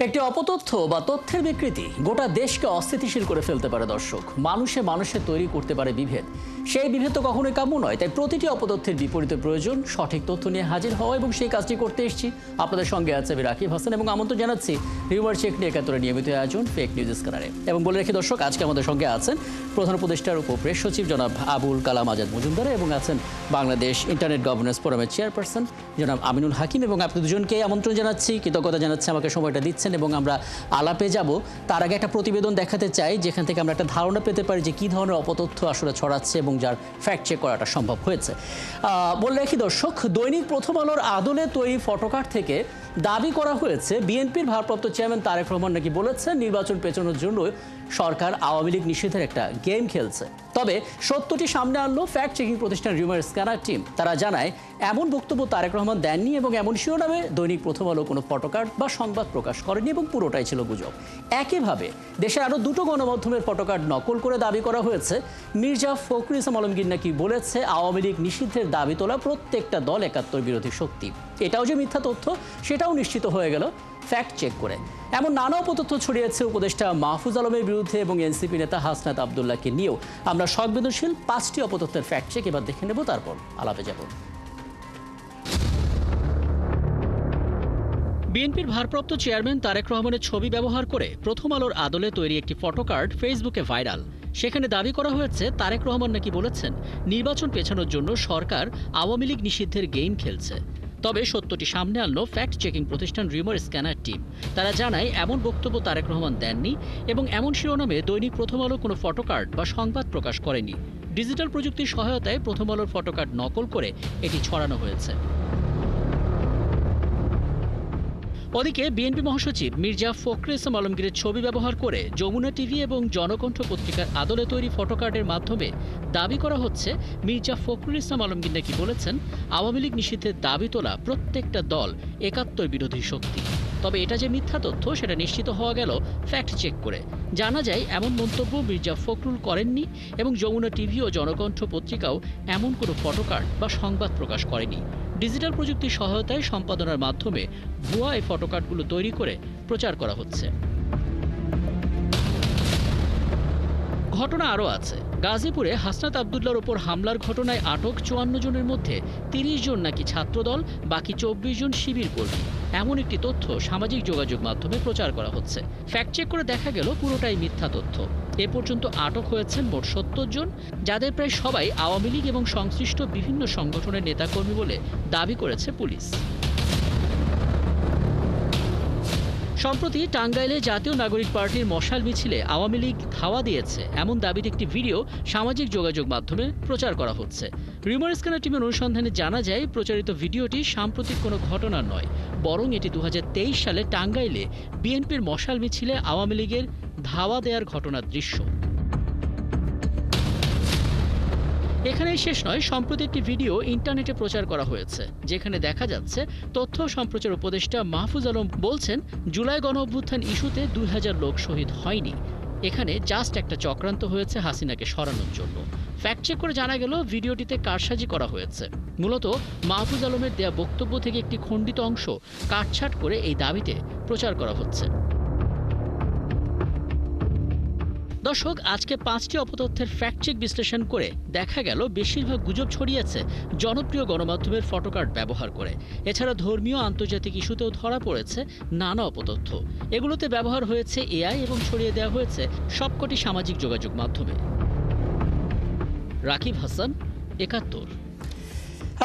একটি অপতথ্য বা তথ্যের বিকৃতি গোটা দেশকে অস্থিতিশীল করে ফেলতে পারে। দর্শক, মানুষে তৈরি করতে পারে বিভেদ। সেই বিভেদ তো কখনোই কাম্য নয়। তাই প্রতিটি অপতথ্যের বিপরীতে প্রয়োজন সঠিক তথ্য নিয়ে হাজির হওয়া, এবং সেই কাজটি করতে এসেছি। আপনাদের সঙ্গে আছে আমি রাকিব হাসান, এবং আমন্ত্রণ জানাচ্ছি রিউমার চেক নিয়ে একাত্তরের নিয়মিত আয়োজন ফেক নিউজ স্ক্যানারে। এবং বলে রাখি দর্শক, আজকে আমাদের সঙ্গে আছেন প্রধান উপদেষ্টার উপপ্রেস সচিব জনাব আবুল কালাম আজাদ মজুমদার, এবং আছেন বাংলাদেশ ইন্টারনেট গভর্নেন্স ফোরামের চেয়ারপারসন জনাব আমিনুল হাকিম। এবং আপনি দুজনকেই আমন্ত্রণ জানাচ্ছি, কৃতজ্ঞতা জানাচ্ছি আমাকে সময়টা দিচ্ছেন। এবং আমরা আলাপে যাব, তার আগে একটা প্রতিবেদন দেখাতে চাই, যেখান থেকে আমরা একটা ধারণা পেতে পারি যে কী ধরনের অপতথ্য আসলে ছড়াচ্ছে এবং যার ফ্যাক্ট চেক করাটা সম্ভব হয়েছে। বলে রাখি দর্শক, দৈনিক প্রথম আলোর আদলে তৈরি ফটোকার্ড থেকে দাবি করা হয়েছে বিএনপির ভারপ্রাপ্ত চেয়ারম্যান তারেক রহমান নাকি বলেছেন নির্বাচন পেছানোর জন্য সরকার আওয়ামী লীগ নিষেধের একটা গেম খেলছে। তবে সত্যটি সামনে আনলো ফ্যাক্ট চেকিং প্রতিষ্ঠান রিউমার স্ক্যানার টিম। তারা জানায় এমন বক্তব্য তারেক রহমান দেননি, এবং এমন শিরোনামে দৈনিক প্রথম আলো কোনো ফটোকার্ড বা সংবাদ প্রকাশ করেনি, এবং পুরোটাই ছিল গুজব। একইভাবে দেশের আরও দুটো গণমাধ্যমের ফটোকার্ড নকল করে দাবি করা হয়েছে মির্জা ফখরুল ইসলাম আলমগীর নাকি বলেছে আওয়ামী লীগ নিষিদ্ধের দাবি তোলা প্রত্যেকটা দল একাত্তর বিরোধী শক্তি। এটাও যে মিথ্যা তথ্য সেটাও নিশ্চিত হয়ে গেল ফ্যাক্ট চেক করে। এমন নানা অপতথ্য ছড়িয়েছে উপদেষ্টা মাহফুজ আলমের বিরুদ্ধে এবং এনসিপি নেতা হাসনাত আবদুল্লাহকে নিয়েও। আমরা সংবেদনশীল 5টি অপতথ্যের ফ্যাক্ট চেক এবার দেখে নেব, তারপর আলাপে যাব। বিএনপির ভারপ্রাপ্ত চেয়ারম্যান তারেক রহমানের ছবি ব্যবহার করে প্রথম আলোর আদলে তৈরি একটি ফটোকার্ড ফেসবুকে ভাইরাল। সেখানে দাবি করা হয়েছে তারেক রহমান নাকি বলেছেন নির্বাচন পেছানোর জন্য সরকার আওয়ামী লীগ নিষিদ্ধের গেম খেলছে। তবে সত্যটি সামনে আনলো ফ্যাক্ট চেকিং প্রতিষ্ঠান রিউমার স্ক্যানার টিম। তারা জানায় এমন বক্তব্য তারেক রহমান দেননি, এবং এমন শিরোনামে দৈনিক প্রথম আলো কোনো ফটোকার্ড বা সংবাদ প্রকাশ করেনি। ডিজিটাল প্রযুক্তির সহায়তায় প্রথম আলোর ফটোকার্ড নকল করে এটি ছড়ানো হয়েছে। ওদিকে বিএনপি মহাসচিব মির্জা ফখরুল ইসলাম আলমগীরের ছবি ব্যবহার করে যমুনা টিভি এবং জনকণ্ঠ পত্রিকার আদলে তৈরি ফটোকার্ডের মাধ্যমে দাবি করা হচ্ছে মির্জা ফখরুল ইসলাম আলমগীর নাকি বলেছেন আওয়ামী লীগ নিষিদ্ধের দাবি তোলা প্রত্যেকটা দল একাত্তর বিরোধী শক্তি। তবে এটা যে মিথ্যা তথ্য সেটা নিশ্চিত হওয়া গেল ফ্যাক্ট চেক করে। জানা যায় এমন মন্তব্য মির্জা ফখরুল করেননি, এবং যমুনা টিভি ও জনকণ্ঠ পত্রিকাও এমন কোনো ফটোকার্ড বা সংবাদ প্রকাশ করেনি। ডিজিটাল প্রযুক্তির সহায়তায় সম্পাদনার মাধ্যমে ভুয়া এই ফটোকার্ডগুলো তৈরি করে প্রচার করা হচ্ছে। ঘটনা আরও আছে। গাজীপুরে হাসনাত আবদুল্লাহর ওপর হামলার ঘটনায় আটক 54 জনের মধ্যে 30 জন নাকি ছাত্রদল, বাকি 24 জন শিবির কর্মী। এমন একটি তথ্য সামাজিক যোগাযোগ মাধ্যমে প্রচার করা হচ্ছে। ফ্যাক্ট চেক করে দেখা গেল পুরোটাই মিথ্যা তথ্য। এ পর্যন্ত আটক হয়েছেন মোট 70 জন, যাদের প্রায় সবাই আওয়ামী লীগ এবং সংশ্লিষ্ট বিভিন্ন সংগঠনের নেতাকর্মী বলে দাবি করেছে পুলিশ। সম্প্রতি টাঙ্গাইলে জাতীয় নাগরিক পার্টির মশাল মিছিলে আওয়ামী লীগ ধাওয়া দিয়েছে এমন দাবির একটি ভিডিও সামাজিক যোগাযোগ মাধ্যমে প্রচার করা হচ্ছে। রিউমার স্ক্যানার টিমের অনুসন্ধানে জানা যায় প্রচারিত ভিডিওটি সাম্প্রতিক কোনো ঘটনা নয়, বরং এটি 2023 সালে টাঙ্গাইলে বিএনপির মশাল মিছিলে আওয়ামী লীগের ধাওয়া দেওয়ার ঘটনার দৃশ্য। এখানেই শেষ নয়, সম্প্রতি একটি ভিডিও ইন্টারনেটে প্রচার করা হয়েছে, যেখানে দেখা যাচ্ছে তথ্য ও সম্প্রচার উপদেষ্টা মাহফুজ আলম বলছেন জুলাই গণ অভ্যুত্থান ইস্যুতে 2000 লোক শহীদ হয়নি। এখানে জাস্ট একটা চক্রান্ত হয়েছে হাসিনাকে সরানোর জন্য। ফ্যাক্ট চেক করে জানা গেল ভিডিওটিতে কারসাজি করা হয়েছে। মূলত মাহফুজ আলমের দেয়া বক্তব্য থেকে একটি খণ্ডিত অংশ কাটছাঁট করে এই দাবিতে প্রচার করা হচ্ছে। দর্শক, আজকে 5টি অপতথ্যের ফ্যাক্ট চেক বিশ্লেষণ করে দেখা গেল বেশিরভাগ গুজব ছড়িয়েছে জনপ্রিয় গণমাধ্যমের ফটোকার্ড ব্যবহার করে। এছাড়া ধর্মীয় আন্তর্জাতিক ইস্যুতেও ধরা পড়েছে নানা অপতথ্য। এগুলোতে ব্যবহার হয়েছে এআই এবং ছড়িয়ে দেওয়া হয়েছে সবকটি সামাজিক যোগাযোগ মাধ্যমে। রাকিব হাসান, একাত্তর।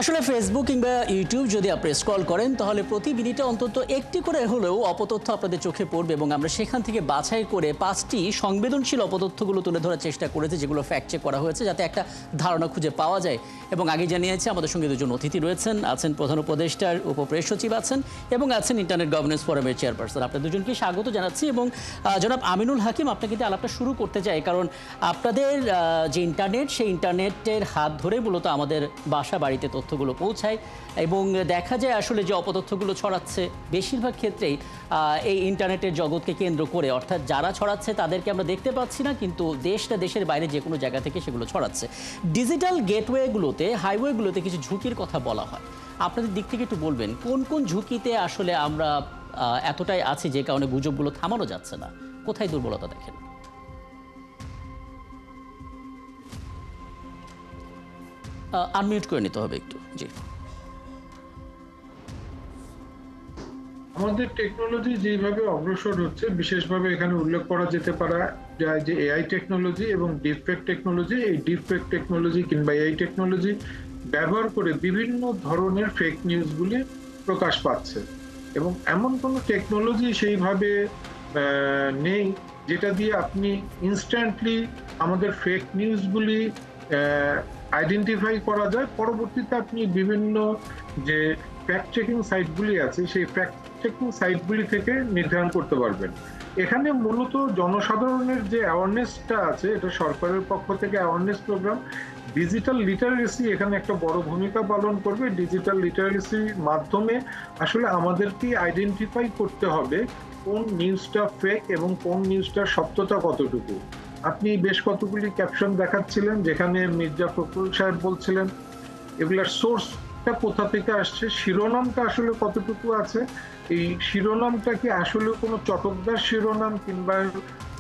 আসলে ফেসবুক কিংবা ইউটিউব যদি আপনি স্ক্রল করেন, তাহলে প্রতি মিনিটে অন্তত একটি করে হলেও অপতথ্য আপনাদের চোখে পড়বে, এবং আমরা সেখান থেকে বাছাই করে 5টি সংবেদনশীল অপতথ্যগুলো তুলে ধরার চেষ্টা করেছি, যেগুলো ফ্যাক্ট চেক করা হয়েছে, যাতে একটা ধারণা খুঁজে পাওয়া যায়। এবং আগে জানিয়েছি আমাদের সঙ্গে দুজন অতিথি রয়েছেন, আছেন প্রধান উপদেষ্টার উপপ্রেস সচিব আছেন, এবং আছেন ইন্টারনেট গভর্নেন্স ফোরামের চেয়ারপারসন। আপনাদের দুজনকে স্বাগত জানাচ্ছি। এবং জনাব আমিনুল হাকিম, আপনাকে দিয়ে আলাপটা শুরু করতে চাই, কারণ আপনাদের যে ইন্টারনেট, সেই ইন্টারনেটের হাত ধরে মূলত আমাদের বাসা বাড়িতে তথ্যগুলো পৌঁছায়, এবং দেখা যায় আসলে যে অপতথ্যগুলো ছড়াচ্ছে বেশিরভাগ ক্ষেত্রেই এই ইন্টারনেটের জগৎকে কেন্দ্র করে, অর্থাৎ যারা ছড়াচ্ছে তাদেরকে আমরা দেখতে পাচ্ছি না, কিন্তু দেশের বাইরে যে কোনো জায়গা থেকে সেগুলো ছড়াচ্ছে। ডিজিটাল গেটওয়েগুলোতে, হাইওয়েগুলোতে কিছু ঝুঁকির কথা বলা হয়। আপনাদের দিক থেকে একটু বলবেন কোন কোন ঝুঁকিতে আসলে আমরা এতটাই আছে যে কারণে গুজবগুলো থামানো যাচ্ছে না? কোথায় দুর্বলতা দেখেন? আনমিউট করে নিতে হবে একটু। জি। আমাদের টেকনোলজি যেভাবে অগ্রসর হচ্ছে, বিশেষভাবে এখানে উল্লেখ করা যেতে পারে যায় যে এআই টেকনোলজি এবং ডিপফেক টেকনোলজি। এই ডিপফেক টেকনোলজি কিংবা এআই টেকনোলজি ব্যবহার করে বিভিন্ন ধরনের ফেক নিউজগুলি প্রকাশ পাচ্ছে, এবং এমন কোনো টেকনোলজি সেইভাবে নেই যেটা দিয়ে আপনি ইনস্ট্যান্টলি আমাদের ফেক নিউজগুলি আইডেন্টিফাই করা যায়। পরবর্তীতে আপনি বিভিন্ন যে ফ্যাক্ট চেকিং সাইটগুলি আছে, সেই ফ্যাক্ট চেকিং সাইটগুলি থেকে নির্ধারণ করতে পারবেন। এখানে মূলত জনসাধারণের যে অ্যাওয়ারনেসটা আছে, এটা সরকারের পক্ষ থেকে অ্যাওয়ারনেস প্রোগ্রাম। ডিজিটাল লিটারেসি এখানে একটা বড় ভূমিকা পালন করবে। ডিজিটাল লিটারেসির মাধ্যমে আসলে আমাদেরকে আইডেন্টিফাই করতে হবে কোন নিউজটা ফেক এবং কোন নিউজটার সত্যতা কতটুকু। আপনি বেশ কতগুলি ক্যাপশন দেখাচ্ছিলেন যেখানে মির্জা ফখরুল সাহেব বলছিলেন, এগুলার সোর্সটা কোথা থেকে আসছে, শিরোনামটা আসলে কতটুকু আছে, এই শিরোনামটা কি আসলে কোনো চটকদার শিরোনাম কিংবা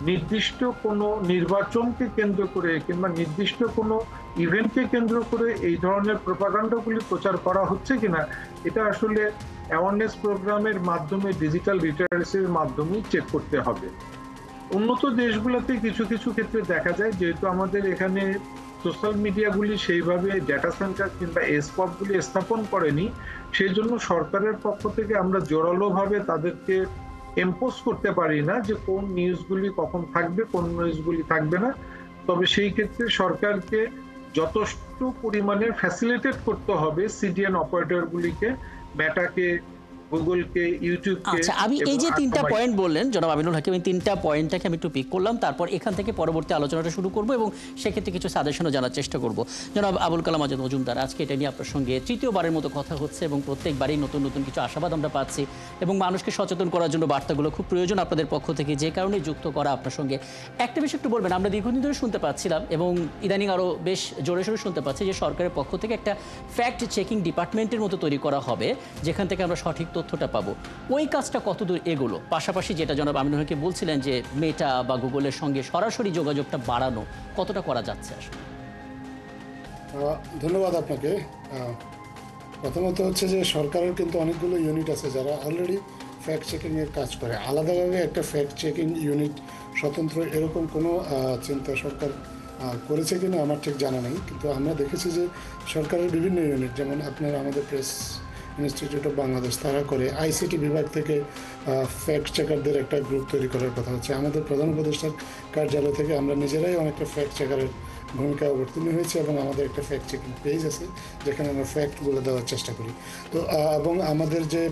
নির্দিষ্ট কোনো নির্বাচনকে কেন্দ্র করে কিংবা নির্দিষ্ট কোনো ইভেন্টকে কেন্দ্র করে এই ধরনের প্রপাগান্ডাগুলি প্রচার করা হচ্ছে কিনা, এটা আসলে অ্যাওয়ারনেস প্রোগ্রামের মাধ্যমে, ডিজিটাল লিটারেসির মাধ্যমে চেক করতে হবে। উন্নত দেশগুলোতে কিছু কিছু ক্ষেত্রে দেখা যায়, যেহেতু আমাদের এখানে সোশ্যাল মিডিয়াগুলি সেইভাবে ডেটা সেন্টার কিংবা এসপবগুলি স্থাপন করেনি, সেই জন্য সরকারের পক্ষ থেকে আমরা জোরালোভাবে তাদেরকে এম্পোজ করতে পারি না যে কোন নিউজগুলি কখন থাকবে, কোন নিউজগুলি থাকবে না। তবে সেই ক্ষেত্রে সরকারকে যথেষ্ট পরিমাণে ফ্যাসিলিটেট করতে হবে সিডিএন অপারেটরগুলিকে, মেটাকে, গুগলকে, ইউটিউবকে। আচ্ছা, আমি এই যে 3টা পয়েন্ট বললেন জনাব আমিনুল হাকিম, এই 3টা পয়েন্টটাকে আমি একটু পিক করলাম, তারপর এখান থেকে পরবর্তী আলোচনাটা শুরু করব এবং সেক্ষেত্রে কিছু সাজেশনও জানার চেষ্টা করব। জনাব আবুল কালাম আজাদ মজুমদার, আজকে এটা নিয়ে আপনার সঙ্গে তৃতীয়বারের মতো কথা হচ্ছে এবং প্রত্যেকবারই নতুন নতুন কিছু আশাবাদ আমরা পাচ্ছি এবং মানুষকে সচেতন করার জন্য বার্তাগুলো খুব প্রয়োজন আপনাদের পক্ষ থেকে, যে কারণে যুক্ত করা আপনার সঙ্গে। একটা বিষয় একটু বলবেন, আমরা দীর্ঘদিন ধরে শুনতে পাচ্ছিলাম এবং ইদানিং আরও বেশ জোরে সোরে শুনতে পাচ্ছি যে সরকারের পক্ষ থেকে একটা ফ্যাক্ট চেকিং ডিপার্টমেন্টের মতো তৈরি করা হবে, যেখান থেকে আমরা সঠিক তথ্যটা পাবো। ওই কাজটা কতদূর এগোলো? পাশাপাশি যেটা জনাব আমিনুল হাকিম বলছিলেন যে মেটা বা গুগলের সঙ্গে সরাসরি যোগাযোগটা বাড়ানো, কতটা করা যাচ্ছে আসলে? ধন্যবাদ আপনাকে। প্রথমত হচ্ছে যে সরকারের কিন্তু অনেকগুলো ইউনিট আছে যারা অলরেডি ফ্যাক্ট চেকিংয়ের কাজ করে। আলাদাভাবে একটা ফ্যাক্ট চেকিং ইউনিট স্বতন্ত্র এরকম কোনো চিন্তা সরকার করেছে কিনা আমার ঠিক জানা নেই, কিন্তু আমরা দেখেছি যে সরকারের বিভিন্ন ইউনিট, যেমন আপনার আমাদের প্রেস ইনস্টিটিউট অফ বাংলাদেশ, তারা করে। আইসিটি বিভাগ থেকে ফ্যাক্ট চেকারদের একটা গ্রুপ তৈরি করার কথা হচ্ছে। আমাদের প্রধান উপদেষ্টার কার্যালয় থেকে আমরা নিজেরাই অনেকটা ফ্যাক্ট চেকারের ভূমিকায় অবতীর্ণ হয়েছে এবং আমাদের একটা ফ্যাক্ট চেকিং পেজ আছে যেখানে আমরা ফ্যাক্টগুলো দেওয়ার চেষ্টা করি। তো এবং আমাদের যে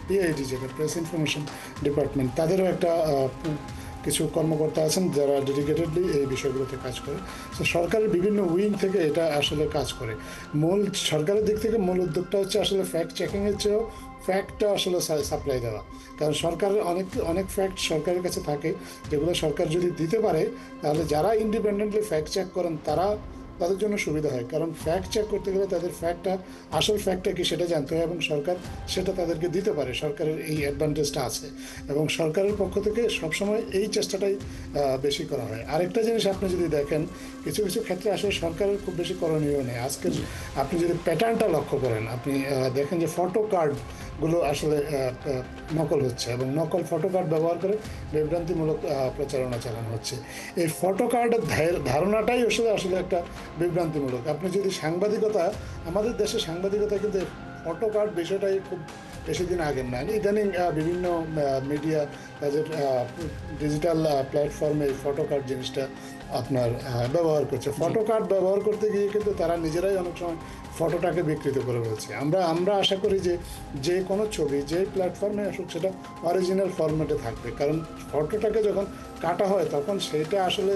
পিআইডি, যেটা প্রেস ইনফরমেশন ডিপার্টমেন্ট, তাদেরও একটা কিছু কর্মকর্তা আছেন যারা ডেডিকেটেডলি এই বিষয়গুলোতে কাজ করে। তো সরকারের বিভিন্ন উইং থেকে এটা আসলে কাজ করে। মূল সরকারের দিক থেকে মূল উদ্যোগটা হচ্ছে আসলে ফ্যাক্ট চেকিংয়ের চেয়েও ফ্যাক্টটা আসলে সাপ্লাই দেওয়া, কারণ সরকারের অনেক ফ্যাক্ট সরকারের কাছে থাকে যেগুলো সরকার যদি দিতে পারে তাহলে যারা ইন্ডিপেন্ডেন্টলি ফ্যাক্ট চেক করেন তাদের জন্য সুবিধা হয়। কারণ ফ্যাক্ট চেক করতে গেলে তাদের আসল ফ্যাক্টটা কি সেটা জানতে হয় এবং সরকার সেটা তাদেরকে দিতে পারে। সরকারের এই অ্যাডভান্টেজটা আছে এবং সরকারের পক্ষ থেকে সবসময় এই চেষ্টাটাই বেশি করা হয়। আরেকটা জিনিস আপনি যদি দেখেন, কিছু কিছু ক্ষেত্রে আসলে সরকারের খুব বেশি করণীয় নেই। আজকে আপনি যদি প্যাটার্নটা লক্ষ্য করেন, আপনি দেখেন যে ফটো কার্ডগুলো আসলে নকল হচ্ছে এবং নকল ফটো কার্ড ব্যবহার করে বিভ্রান্তিমূলক প্রচারণা চালানো হচ্ছে। এই ফটো কার্ডের ধারণাটাই আসলে একটা বিভ্রান্তিমূলক। আপনি যদি আমাদের দেশে সাংবাদিকতা কিন্তু ফটো কার্ড বিষয়টাই খুব বেশি দিন আগের না, ইদানিং বিভিন্ন মিডিয়া তাদের ডিজিটাল প্ল্যাটফর্মে এই ফটো কার্ড জিনিসটা আপনার ব্যবহার করছে। ফটো কার্ড ব্যবহার করতে গিয়ে কিন্তু তারা নিজেরাই অনেক সময় ফটোটাকে বিকৃত করে ফেলছে। আমরা আশা করি যে কোনো ছবি যে প্ল্যাটফর্মে আসুক সেটা অরিজিনাল ফরম্যাটে থাকবে, কারণ ফটোটাকে যখন কাটা হয় তখন সেইটা আসলে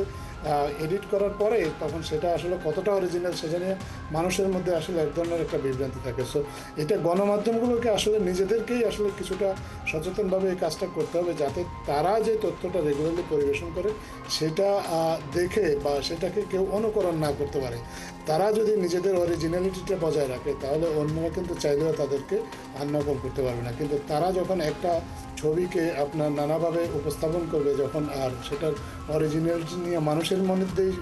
এডিট করার পরে তখন সেটা আসলে কতটা অরিজিনাল সেটা নিয়ে মানুষের মধ্যে আসলে এক ধরনের একটা বিভ্রান্তি থাকে। সো এটা গণমাধ্যমগুলোকে আসলে নিজেদেরকেই আসলে কিছুটা সচেতনভাবে এই কাজটা করতে হবে, যাতে তারা যে তথ্যটা রেগুলারলি পরিবেশন করে সেটা দেখে বা সেটাকে কেউ অনুকরণ না করতে পারে। তারা যদি নিজেদের অরিজিনালিটিটা বজায় রাখে তাহলে অন্যরা কিন্তু চাইলেও তাদেরকে আর নকল করতে পারবে না। কিন্তু তারা যখন একটা ছবিকে আপনার নানাভাবে উপস্থাপন করবে যখন, আর সেটার অরিজিনালিটি নিয়ে মানুষের মধ্যেই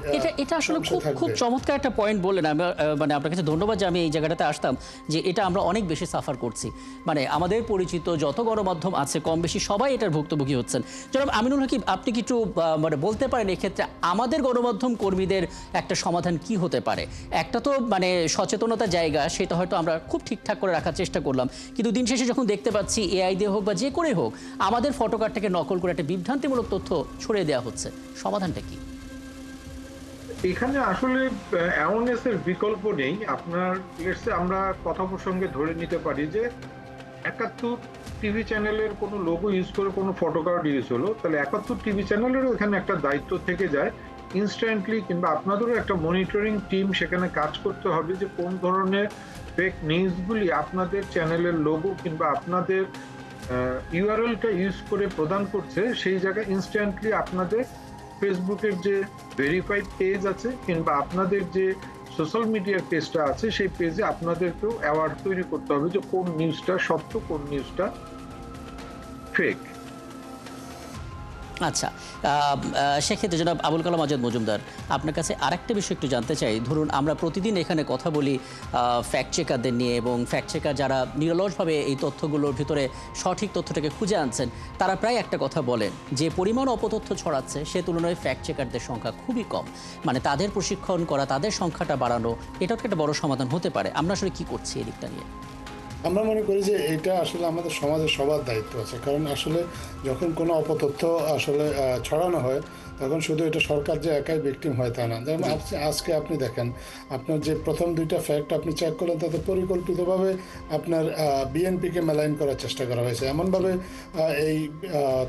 এটা আসলে সংশয় খুব থাকবে। চমৎকার একটা পয়েন্ট বললেন। আমি মানে আপনার কাছে ধন্যবাদ যে আমি এই জায়গাটাতে আসতাম, যে এটা আমরা অনেক বেশি সাফার করছি। মানে আমাদের পরিচিত যত গণমাধ্যম আছে কম বেশি সবাই এটার ভুক্তভোগী হচ্ছেন। জনাব আমিনুল হাকিম, আপনি কি একটু মানে বলতে পারেন এক্ষেত্রে আমাদের গণমাধ্যম কর্মীদের একটা সমাধান কি হতে পারে? একটা তো মানে সচেতনতার জায়গা, সেটা হয়তো আমরা খুব ঠিকঠাক করে রাখার চেষ্টা করলাম, কিন্তু দিন শেষে যখন দেখতে পাচ্ছি এআই দিয়ে হোক বা যে করে হোক আমাদের ফটোকার্ডটাকে নকল করে একটা বিভ্রান্তিমূলক তথ্য ছড়িয়ে দেওয়া হচ্ছে, সমাধানটা কি? এখানে আসলে অ্যাওয়ারনেসের বিকল্প নেই। আপনার আমরা কথা প্রসঙ্গে ধরে নিতে পারি যে ৭১ টিভি চ্যানেলের কোনো লোগো ইউজ করে কোনো ফটোকার্ড ইউজ হলো, তাহলে ৭১ টিভি চ্যানেলেরও এখানে একটা দায়িত্ব থেকে যায় ইনস্ট্যান্টলি, কিংবা আপনাদেরও একটা মনিটরিং টিম সেখানে কাজ করতে হবে যে কোন ধরনের ফেক নিউজগুলি আপনাদের চ্যানেলের লোগো কিংবা আপনাদের ইউআরএলটা ইউজ করে প্রদান করছে। সেই জায়গায় ইনস্ট্যান্টলি আপনাদের ফেসবুকের যে ভেরিফাইড পেজ আছে কিংবা আপনাদের যে সোশ্যাল মিডিয়ার পেজটা আছে সেই পেজে আপনাদেরকেও অ্যাওয়ার্ড তৈরি করতে হবে যে কোন নিউজটা সত্য, কোন নিউজটা ফেক। আচ্ছা, সেক্ষেত্রে জনাব আবুল কালাম আজাদ মজুমদার, আপনার কাছে আরেকটা বিষয় একটু জানতে চাই। ধরুন আমরা প্রতিদিন এখানে কথা বলি ফ্যাক্ট চেকারদের নিয়ে, এবং ফ্যাক্ট চেকার যারা নিরলসভাবে এই তথ্যগুলোর ভিতরে সঠিক তথ্যটাকে খুঁজে আনছেন, তারা প্রায় একটা কথা বলেন যে পরিমাণ অপতথ্য ছড়াচ্ছে সে তুলনায় ফ্যাক্ট চেকারদের সংখ্যা খুবই কম। মানে তাদের প্রশিক্ষণ করা, তাদের সংখ্যাটা বাড়ানো, এটাও একটা বড় সমাধান হতে পারে। আমরা আসলে কি করছি এই দিকটা নিয়ে? আমরা মনে করি যে এটা আসলে আমাদের সমাজের সবার দায়িত্ব আছে, কারণ আসলে যখন কোনো অপতথ্য আসলে ছড়ানো হয় তখন শুধু এটা সরকার যে একাই ভিকটিম হয় তা না। যেমন আজকে আপনি দেখেন, আপনার যে প্রথম দুইটা ফ্যাক্ট আপনি চেক করলেন তাতে পরিকল্পিতভাবে আপনার বিএনপিকে মেলাইন করার চেষ্টা করা হয়েছে। এমনভাবে এই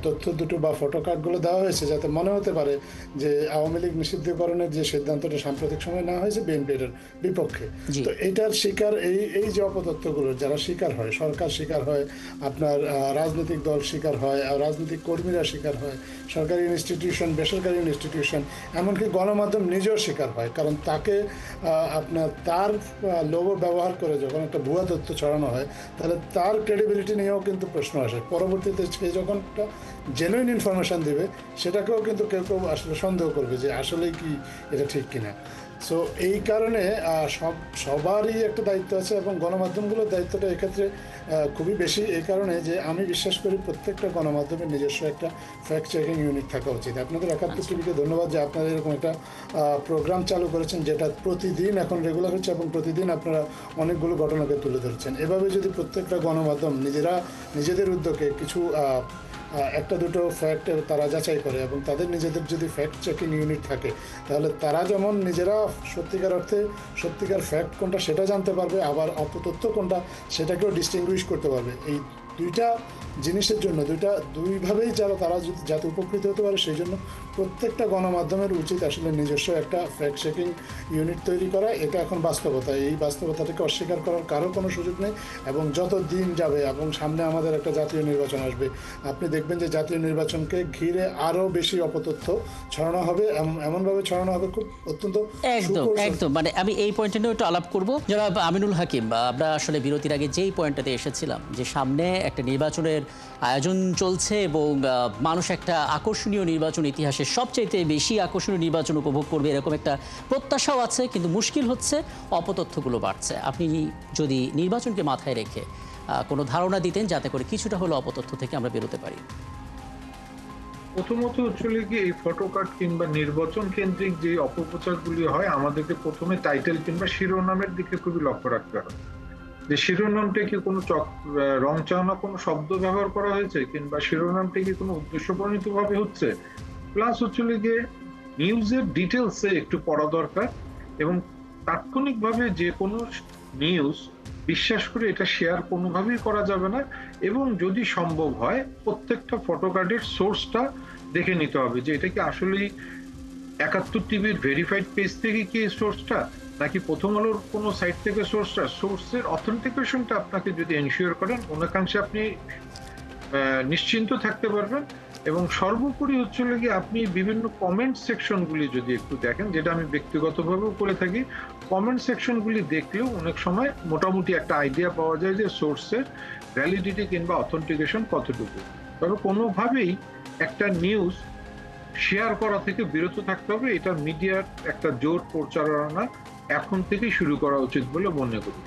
তথ্য দুটো বা ফটো কার্ডগুলো দেওয়া হয়েছে যাতে মনে হতে পারে যে আওয়ামী লীগ নিষিদ্ধকরণের যে সিদ্ধান্তটা সাম্প্রতিক সময় নেওয়া হয়েছে বিএনপি এটার বিপক্ষে। তো এটার শিকার এই যে অপতথ্যগুলো যারা শিকার হয়, সরকার শিকার হয়, আপনার রাজনৈতিক দল শিকার হয়, রাজনৈতিক কর্মীরা শিকার হয়, সরকারি ইনস্টিটিউশন, বেসরকারি ইনস্টিটিউশন, এমনকি গণমাধ্যম নিজেও শিকার হয়। কারণ তাকে আপনার তার লোগো ব্যবহার করে যখন একটা ভুয়া তথ্য ছড়ানো হয় তাহলে তার ক্রেডিবিলিটি নিয়েও কিন্তু প্রশ্ন আসে। পরবর্তীতে সে যখন একটা জেনুইন ইনফরমেশান দেবে সেটাকেও কিন্তু কেউ কেউ আসলে সন্দেহ করবে যে আসলেই কি এটা ঠিক কিনা। সো এই কারণে সবারই একটা দায়িত্ব আছে, এবং গণমাধ্যমগুলোর দায়িত্বটা এক্ষেত্রে খুবই বেশি। এই কারণে যে আমি বিশ্বাস করি প্রত্যেকটা গণমাধ্যমের নিজস্ব একটা ফ্যাক্ট চেকিং ইউনিট থাকা উচিত। আপনাদের ৭১ টিভিকে ধন্যবাদ যে আপনারা এরকম একটা প্রোগ্রাম চালু করেছেন যেটা প্রতিদিন এখন রেগুলার হচ্ছে, এবং প্রতিদিন আপনারা অনেকগুলো ঘটনাকে তুলে ধরছেন। এভাবে যদি প্রত্যেকটা গণমাধ্যম নিজেদের উদ্যোগে কিছু একটা দুটো ফ্যাক্ট তারা যাচাই করে এবং তাদের নিজেদের যদি ফ্যাক্ট চেকিং ইউনিট থাকে তাহলে তারা যেমন নিজেরা সত্যিকার অর্থে সত্যিকার ফ্যাক্ট কোনটা সেটা জানতে পারবে, আবার অপতথ্য কোনটা সেটাকেও ডিস্টিংগুইশ করতে পারবে। এই দুইটা জিনিসের জন্য দুইভাবেই তারা যাতে উপকৃত হতে পারে সেই জন্য প্রত্যেকটা গণমাধ্যমের উচিত আসলে নিজস্ব একটা ফ্যাক্ট চেকিং ইউনিট তৈরি করা। এটা এখন বাস্তবতা, এই বাস্তবতাটাকে অস্বীকার করার কারো কোনো সুযোগ নেই। এবং যত দিন যাবে এবং সামনে আমাদের একটা জাতীয় নির্বাচন আসবে, আপনি দেখবেন যে জাতীয় নির্বাচনকে ঘিরে আরও বেশি অপতথ্য ছড়ানো হবে, এমনভাবে ছড়ানো হবে খুব অত্যন্ত একদম মানে আমি এই পয়েন্টটা নিয়ে একটু আলাপ করবো। জনাব আমিনুল হাকিম, আমরা আসলে বিরতির আগে যেই পয়েন্টটাতে এসেছিলাম যে সামনে একটা নির্বাচনের আয়োজন চলছে এবং মানুষ একটা আকর্ষণীয় নির্বাচন, ইতিহাসের সবচাইতে বেশি আকর্ষণীয় নির্বাচন উপভোগ করবে এরকম একটা প্রত্যাশাও আছে, কিন্তু মুশকিল হচ্ছে অপতথ্যগুলো বাড়ছে। আপনি যদি নির্বাচনকে মাথায় রেখে কোনো ধারণা দিতেন যাতে করে কিছুটা হলো অপতথ্য থেকে আমরা বেরোতে পারি। প্রথমত হচ্ছে কি এই ফটোকার্ড কিংবা নির্বাচন কেন্দ্রিক যে অপপ্রচারগুলি হয় আমাদেরকে প্রথমে টাইটেল কিংবা শিরোনামের দিকে খুবই লক্ষ্য রাখতে হবে যে শিরোনামটা কি কোনো রং চাওনা কোনো শব্দ ব্যবহার করা হয়েছে, কিংবা শিরোনামটা কি কোনো উদ্দেশ্যপ্রণীত ভাবে হচ্ছে। প্লাস হচ্ছে গিয়ে নিউজের ডিটেলসে একটু পড়া দরকার, এবং তাৎক্ষণিকভাবে যে কোনো নিউজ বিশ্বাস করে এটা শেয়ার কোনোভাবেই করা যাবে না। এবং যদি সম্ভব হয় প্রত্যেকটা ফটোকার্ডের সোর্সটা দেখে নিতে হবে যে এটা কি আসলেই একাত্তর টিভির ভেরিফাইড পেজ থেকে কি সোর্সটা, নাকি প্রথম আলোর কোনো সাইট থেকে সোর্সটা, সোর্সের অথেন্টিকেশনটা আপনাকে যদি এনশিওর করেন, অনেকাংশে আপনি নিশ্চিন্ত থাকতে পারবেন। এবং সর্বোপরি হচ্ছে কি, আপনি বিভিন্ন কমেন্ট সেকশনগুলি যদি একটু দেখেন, যেটা আমি ব্যক্তিগতভাবেও করে থাকি, কমেন্ট সেকশনগুলি দেখলেও অনেক সময় মোটামুটি একটা আইডিয়া পাওয়া যায় যে সোর্সের ভ্যালিডিটি কিংবা অথেন্টিকেশন কতটুকু। তবে কোনোভাবেই একটা নিউজ শেয়ার করা থেকে বিরত থাকতে হবে। এটা মিডিয়ার একটা জোর প্রচারণা এখন থেকেই শুরু করা উচিত বলে মনে করি।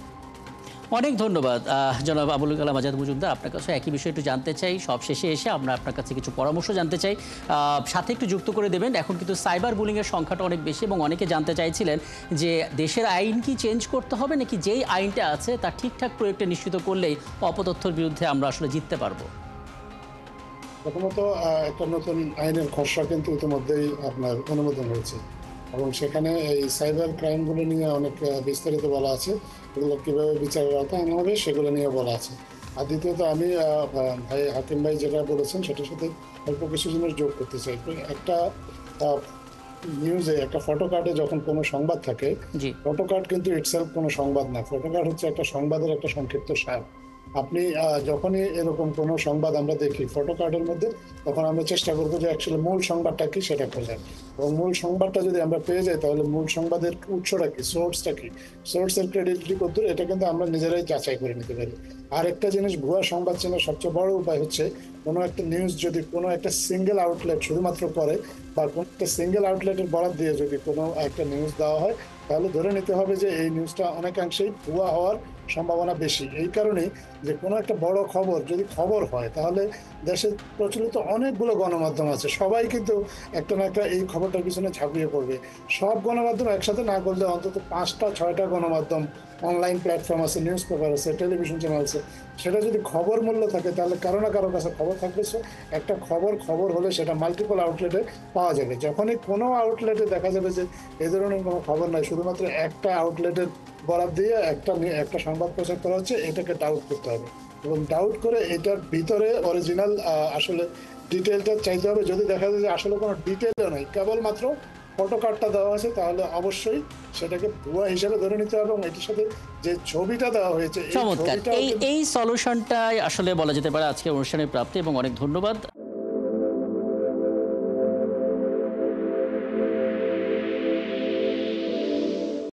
অনেক ধন্যবাদ জনাব আবুল কালাম আজাদ মজুমদার। আপনার কাছে একই বিষয়ে একটু জানতে চাই, সব শেষে এসে আমরা আপনার কাছে কিছু পরামর্শ জানতে চাই, সাথে একটু যুক্ত করে দেবেন। এখন কিন্তু সাইবার বুলিংয়ের সংখ্যাটা অনেক বেশি এবং অনেকে জানতে চাইছিলেন যে দেশের আইন কি চেঞ্জ করতে হবে, নাকি যেই আইনটা আছে তার ঠিকঠাক প্রয়োগটা নিশ্চিত করলেই অপতথ্যের বিরুদ্ধে আমরা আসলে জিততে পারবো। প্রথমত একটা নতুন আইনের খসড়া কিন্তু ইতিমধ্যেই আপনার অনুমোদন হয়েছে এবং সেখানে এই সাইবার ক্রাইমগুলো নিয়ে অনেক বিস্তারিত বলা আছে, এগুলো কীভাবে বিচারের আওতায় আনা হবে সেগুলো নিয়ে বলা আছে। আর দ্বিতীয়ত আমি ভাই হাকিম ভাই যেটা বলেছেন সেটার সাথে অল্প কিছু জিনিস যোগ করতে চাই। একটা নিউজে একটা ফটো কার্ডে যখন কোনো সংবাদ থাকে, জি, ফটো কার্ড কিন্তু ইটসেলফ কোনো সংবাদ না, ফটো কার্ড হচ্ছে একটা সংবাদের একটা সংক্ষিপ্ত সার। আপনি যখনই এরকম কোনো সংবাদ আমরা দেখি ফটো কার্ডের মধ্যে, তখন আমরা চেষ্টা করবো যে অ্যাকচুয়ালি মূল সংবাদটা কি সেটা খোঁজার, এবং মূল সংবাদটা যদি আমরা পেয়ে যাই তাহলে মূল সংবাদের উৎসটা কি, সোর্সটা কি, সোর্সের ক্রেডিবিলিটি কত, এটা কিন্তু আমরা নিজেরাই যাচাই করে নিতে পারি। আর একটা জিনিস, ভুয়া সংবাদ চেনার সবচেয়ে বড় উপায় হচ্ছে কোনো একটা নিউজ যদি কোনো একটা সিঙ্গেল আউটলেট শুধুমাত্র করে বা কোনো একটা সিঙ্গেল আউটলেটের বরাদ দিয়ে যদি কোনো একটা নিউজ দেওয়া হয়, তাহলে ধরে নিতে হবে যে এই নিউজটা অনেকাংশেই ভুয়া হওয়ার সম্ভাবনা বেশি। এই কারণেই যে কোনো একটা বড় খবর যদি খবর হয়, তাহলে দেশে প্রচলিত অনেকগুলো গণমাধ্যম আছে, সবাই কিন্তু একটা না একটা এই খবরটার পিছনে ঝাঁপিয়ে পড়বে। সব গণমাধ্যম একসাথে না করলে অন্তত 5টা-6টা গণমাধ্যম, অনলাইন প্ল্যাটফর্ম আছে, নিউজ পেপার আছে, টেলিভিশন চ্যানেল আছে, সেটা যদি খবর মূল্য থাকে তাহলে কারো না কারো কাছে খবর থাকবে। একটা খবর হলে সেটা মাল্টিপল আউটলেটে পাওয়া যাবে। যখনই কোনো আউটলেটে দেখা যাবে যে এই ধরনের কোনো খবর নাই, শুধুমাত্র একটা আউটলেটের বরাদ দিয়ে একটা সংবাদ প্রচার করা হচ্ছে, এটাকে ডাউট করতে হবে এবং ডাউট করে এটার ভিতরে অরিজিনাল আসলে ডিটেলটা চাইতে হবে। যদি দেখা যায় যে আসলে কোনো ডিটেলও নাই, কেবলমাত্র ফটো কার্ডটা দেওয়া আছে, তাহলে অবশ্যই সেটাকে ভুয়া হিসেবে ধরে নিতে হবে এবং এটির সাথে যে ছবিটা দেওয়া হয়েছে, চমৎকার। এই সলিউশনটাই আসলে বলা যেতে পারে আজকের অনুষ্ঠানের প্রাপ্তি, এবং অনেক ধন্যবাদ।